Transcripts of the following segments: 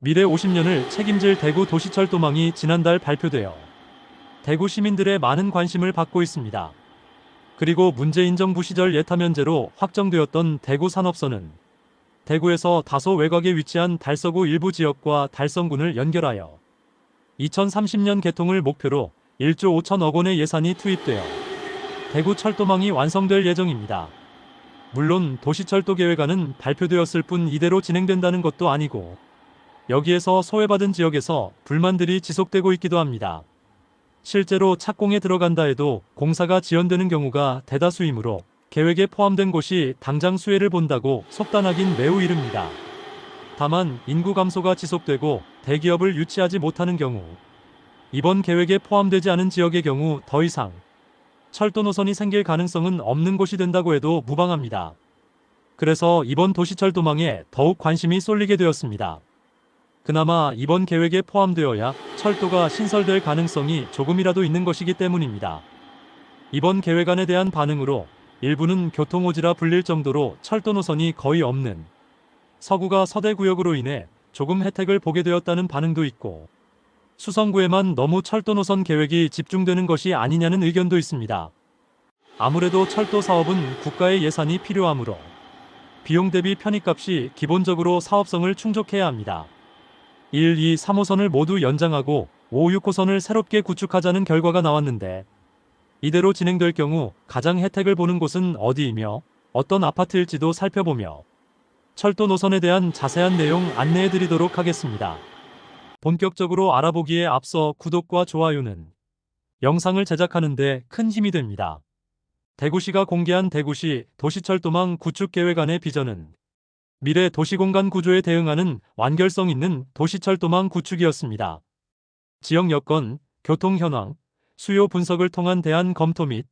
미래 50년을 책임질 대구 도시철도망이 지난달 발표되어 대구 시민들의 많은 관심을 받고 있습니다. 그리고 문재인 정부 시절 예타면제로 확정되었던 대구 산업선은 대구에서 다소 외곽에 위치한 달서구 일부 지역과 달성군을 연결하여 2030년 개통을 목표로 1조 5천억 원의 예산이 투입되어 대구 철도망이 완성될 예정입니다. 물론 도시철도 계획안은 발표되었을 뿐 이대로 진행된다는 것도 아니고 여기에서 소외받은 지역에서 불만들이 지속되고 있기도 합니다. 실제로 착공에 들어간다 해도 공사가 지연되는 경우가 대다수이므로 계획에 포함된 곳이 당장 수혜를 본다고 속단하긴 매우 이릅니다. 다만 인구 감소가 지속되고 대기업을 유치하지 못하는 경우, 이번 계획에 포함되지 않은 지역의 경우 더 이상 철도 노선이 생길 가능성은 없는 곳이 된다고 해도 무방합니다. 그래서 이번 도시철도망에 더욱 관심이 쏠리게 되었습니다. 그나마 이번 계획에 포함되어야 철도가 신설될 가능성이 조금이라도 있는 것이기 때문입니다. 이번 계획안에 대한 반응으로 일부는 교통오지라 불릴 정도로 철도 노선이 거의 없는 서구가 서대구역으로 인해 조금 혜택을 보게 되었다는 반응도 있고, 수성구에만 너무 철도 노선 계획이 집중되는 것이 아니냐는 의견도 있습니다. 아무래도 철도 사업은 국가의 예산이 필요하므로 비용 대비 편익값이 기본적으로 사업성을 충족해야 합니다. 1, 2, 3호선을 모두 연장하고 5, 6호선을 새롭게 구축하자는 결과가 나왔는데, 이대로 진행될 경우 가장 혜택을 보는 곳은 어디이며 어떤 아파트일지도 살펴보며 철도 노선에 대한 자세한 내용 안내해 드리도록 하겠습니다. 본격적으로 알아보기에 앞서 구독과 좋아요는 영상을 제작하는 데 큰 힘이 됩니다. 대구시가 공개한 대구시 도시철도망 구축계획안의 비전은 미래 도시공간 구조에 대응하는 완결성 있는 도시철도망 구축이었습니다. 지역 여건, 교통 현황, 수요 분석을 통한 대안 검토 및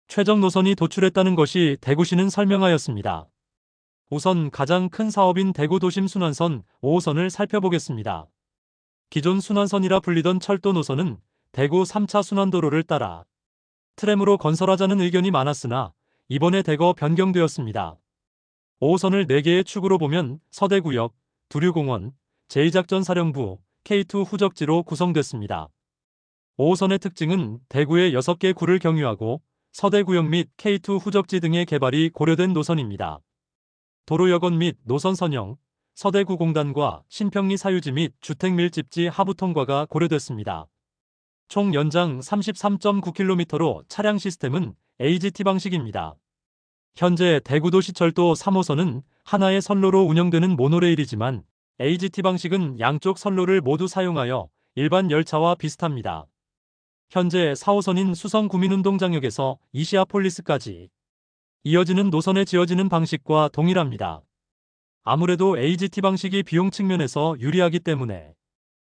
최적 노선이 도출했다는 것이 대구시는 설명하였습니다. 우선 가장 큰 사업인 대구 도심 순환선 5호선을 살펴보겠습니다. 기존 순환선이라 불리던 철도 노선은 대구 3차 순환도로를 따라 트램으로 건설하자는 의견이 많았으나 이번에 대거 변경되었습니다. 5호선을 4개의 축으로 보면 서대구역, 두류공원, 제2작전사령부, K2 후적지로 구성됐습니다. 5호선의 특징은 대구의 6개 구를 경유하고 서대구역 및 K2 후적지 등의 개발이 고려된 노선입니다. 도로여건 및 노선 선형, 서대구 공단과 신평리 사유지 및 주택 밀집지 하부 통과가 고려됐습니다. 총 연장 33.9km로 차량 시스템은 AGT 방식입니다. 현재 대구도시철도 3호선은 하나의 선로로 운영되는 모노레일이지만 AGT 방식은 양쪽 선로를 모두 사용하여 일반 열차와 비슷합니다. 현재 4호선인 수성구민운동장역에서 이시아폴리스까지 이어지는 노선에 지어지는 방식과 동일합니다. 아무래도 AGT 방식이 비용 측면에서 유리하기 때문에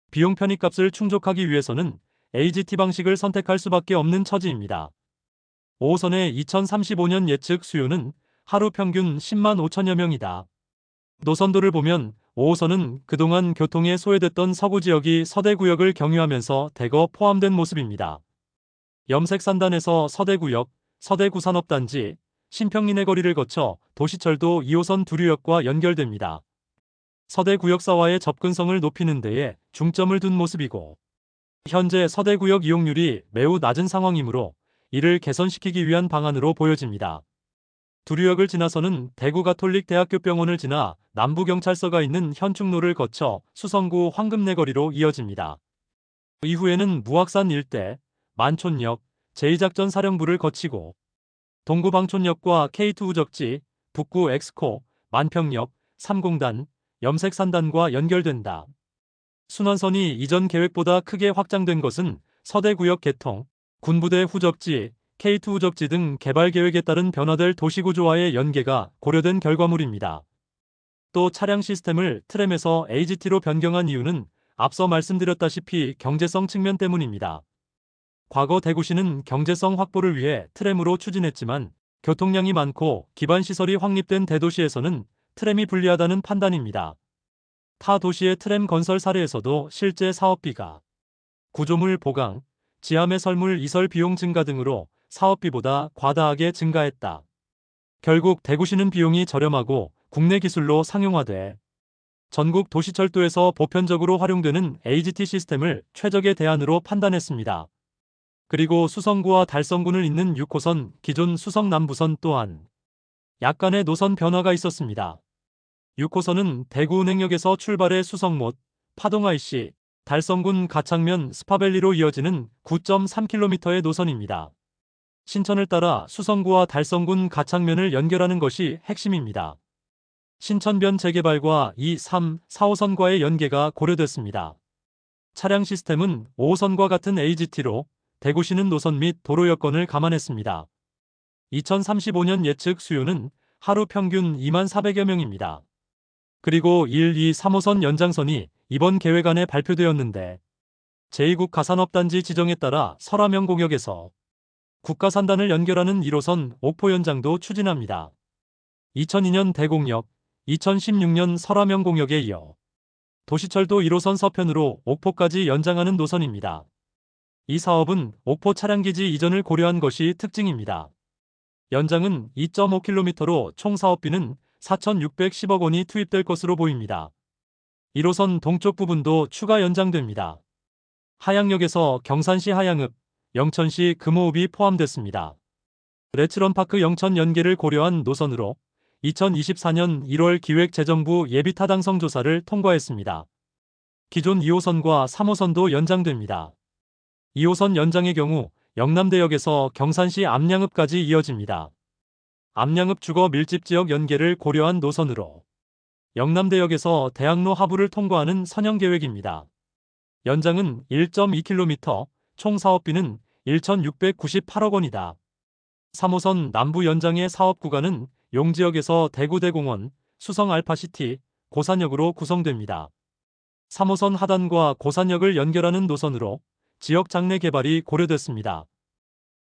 비용 편익값을 충족하기 위해서는 AGT 방식을 선택할 수밖에 없는 처지입니다. 5호선의 2035년 예측 수요는 하루 평균 10만 5천여 명이다. 노선도를 보면 5호선은 그동안 교통에 소외됐던 서구 지역이 서대구역을 경유하면서 대거 포함된 모습입니다. 염색산단에서 서대구역, 서대구산업단지, 신평리내 거리를 거쳐 도시철도 2호선 두류역과 연결됩니다. 서대구역사와의 접근성을 높이는 데에 중점을 둔 모습이고, 현재 서대구역 이용률이 매우 낮은 상황이므로 이를 개선시키기 위한 방안으로 보여집니다. 두류역을 지나서는 대구가톨릭대학교병원을 지나 남부경찰서가 있는 현충로를 거쳐 수성구 황금내거리로 이어집니다. 이후에는 무악산 일대, 만촌역, 제2작전사령부를 거치고 동구방촌역과 K2 우적지, 북구 엑스코, 만평역, 삼공단, 염색산단과 연결된다. 순환선이 이전 계획보다 크게 확장된 것은 서대구역 개통, 군부대 후적지, K2 후적지 등 개발 계획에 따른 변화될 도시구조와의 연계가 고려된 결과물입니다. 또 차량 시스템을 트램에서 AGT로 변경한 이유는 앞서 말씀드렸다시피 경제성 측면 때문입니다. 과거 대구시는 경제성 확보를 위해 트램으로 추진했지만 교통량이 많고 기반시설이 확립된 대도시에서는 트램이 불리하다는 판단입니다. 타 도시의 트램 건설 사례에서도 실제 사업비가 구조물 보강, 지하매 설물 이설 비용 증가 등으로 사업비보다 과다하게 증가했다. 결국 대구시는 비용이 저렴하고 국내 기술로 상용화돼 전국 도시철도에서 보편적으로 활용되는 AGT 시스템을 최적의 대안으로 판단했습니다. 그리고 수성구와 달성군을 잇는 6호선 기존 수성 남부선 또한 약간의 노선 변화가 있었습니다. 6호선은 대구은행역에서 출발해 수성못, 파동-IC, 달성군 가창면 스파밸리로 이어지는 9.3km의 노선입니다. 신천을 따라 수성구와 달성군 가창면을 연결하는 것이 핵심입니다. 신천변 재개발과 2, 3, 4호선과의 연계가 고려됐습니다. 차량 시스템은 5호선과 같은 AGT로 대구시는 노선 및 도로 여건을 감안했습니다. 2035년 예측 수요는 하루 평균 2400여 명입니다. 그리고 1, 2, 3호선 연장선이 이번 계획 안에 발표되었는데 제2국 가산업단지 지정에 따라 설화명공역에서 국가산단을 연결하는 1호선 옥포 연장도 추진합니다. 2002년 대공역, 2016년 설화명공역에 이어 도시철도 1호선 서편으로 옥포까지 연장하는 노선입니다. 이 사업은 옥포 차량기지 이전을 고려한 것이 특징입니다. 연장은 2.5km로 총 사업비는 4,610억 원이 투입될 것으로 보입니다. 1호선 동쪽 부분도 추가 연장됩니다. 하양역에서 경산시 하양읍, 영천시 금호읍이 포함됐습니다. 레츠런파크 영천 연계를 고려한 노선으로 2024년 1월 기획재정부 예비타당성 조사를 통과했습니다. 기존 2호선과 3호선도 연장됩니다. 2호선 연장의 경우 영남대역에서 경산시 암양읍까지 이어집니다. 암양읍 주거 밀집 지역 연계를 고려한 노선으로 영남대역에서 대학로 하부를 통과하는 선형 계획입니다. 연장은 1.2km, 총 사업비는 1,698억 원이다. 3호선 남부 연장의 사업 구간은 용지역에서 대구대공원, 수성알파시티, 고산역으로 구성됩니다. 3호선 하단과 고산역을 연결하는 노선으로 지역 장래 개발이 고려됐습니다.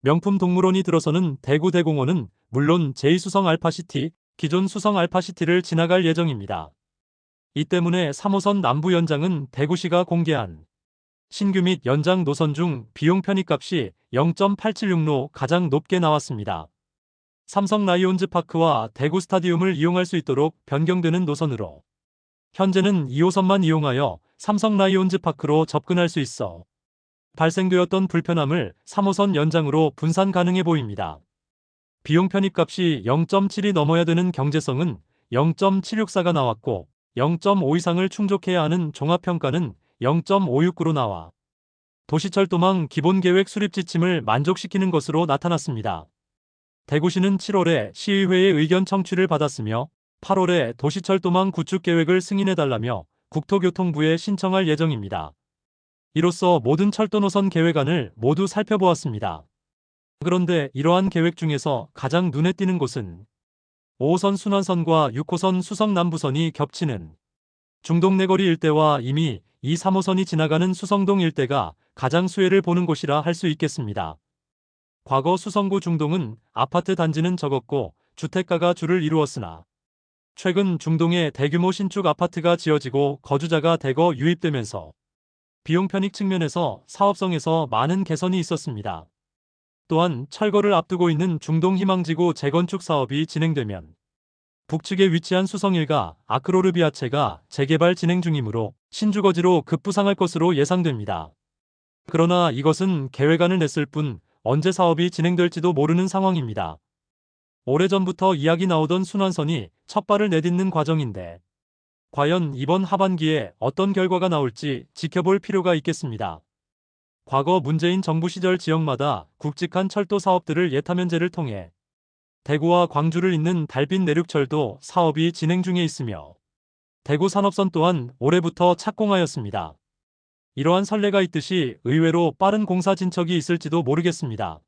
명품 동물원이 들어서는 대구대공원은 물론 제2수성알파시티, 기존 수성알파시티를 지나갈 예정입니다. 이 때문에 3호선 남부 연장은 대구시가 공개한 신규 및 연장 노선 중 비용 편익값이 0.876로 가장 높게 나왔습니다. 삼성 라이온즈 파크와 대구 스타디움을 이용할 수 있도록 변경되는 노선으로 현재는 2호선만 이용하여 삼성 라이온즈 파크로 접근할 수 있어 발생되었던 불편함을 3호선 연장으로 분산 가능해 보입니다. 비용 편익값이 0.7이 넘어야 되는 경제성은 0.764가 나왔고 0.5 이상을 충족해야 하는 종합평가는 0.569로 나와 도시철도망 기본계획 수립 지침을 만족시키는 것으로 나타났습니다. 대구시는 7월에 시의회의 의견 청취를 받았으며 8월에 도시철도망 구축계획을 승인해달라며 국토교통부에 신청할 예정입니다. 이로써 모든 철도 노선 계획안을 모두 살펴보았습니다. 그런데 이러한 계획 중에서 가장 눈에 띄는 곳은 5호선 순환선과 6호선 수성남부선이 겹치는 중동내거리 일대와 이미 2, 3호선이 지나가는 수성동 일대가 가장 수혜를 보는 곳이라 할 수 있겠습니다. 과거 수성구 중동은 아파트 단지는 적었고 주택가가 주를 이루었으나 최근 중동에 대규모 신축 아파트가 지어지고 거주자가 대거 유입되면서 비용 편익 측면에서 사업성에서 많은 개선이 있었습니다. 또한 철거를 앞두고 있는 중동 희망지구 재건축 사업이 진행되면 북측에 위치한 수성일가 아크로르비아체가 재개발 진행 중이므로 신주거지로 급부상할 것으로 예상됩니다. 그러나 이것은 계획안을 냈을 뿐 언제 사업이 진행될지도 모르는 상황입니다. 오래전부터 이야기 나오던 순환선이 첫 발을 내딛는 과정인데 과연 이번 하반기에 어떤 결과가 나올지 지켜볼 필요가 있겠습니다. 과거 문재인 정부 시절 지역마다 굵직한 철도 사업들을 예타면제를 통해 대구와 광주를 잇는 달빛 내륙철도 사업이 진행 중에 있으며 대구 산업선 또한 올해부터 착공하였습니다. 이러한 선례가 있듯이 의외로 빠른 공사 진척이 있을지도 모르겠습니다.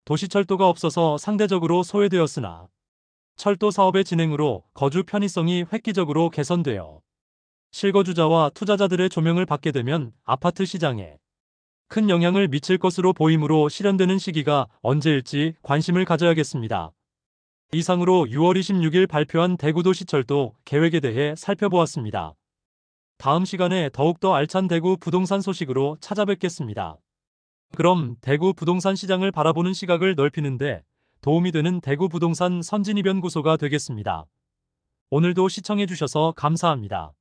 도시철도가 없어서 상대적으로 소외되었으나 철도 사업의 진행으로 거주 편의성이 획기적으로 개선되어 실거주자와 투자자들의 조명을 받게 되면 아파트 시장에 큰 영향을 미칠 것으로 보이므로 실현되는 시기가 언제일지 관심을 가져야겠습니다. 이상으로 6월 26일 발표한 대구도시철도 계획에 대해 살펴보았습니다. 다음 시간에 더욱더 알찬 대구 부동산 소식으로 찾아뵙겠습니다. 그럼 대구 부동산 시장을 바라보는 시각을 넓히는데 도움이 되는 대구 부동산 선진이변구소가 되겠습니다. 오늘도 시청해주셔서 감사합니다.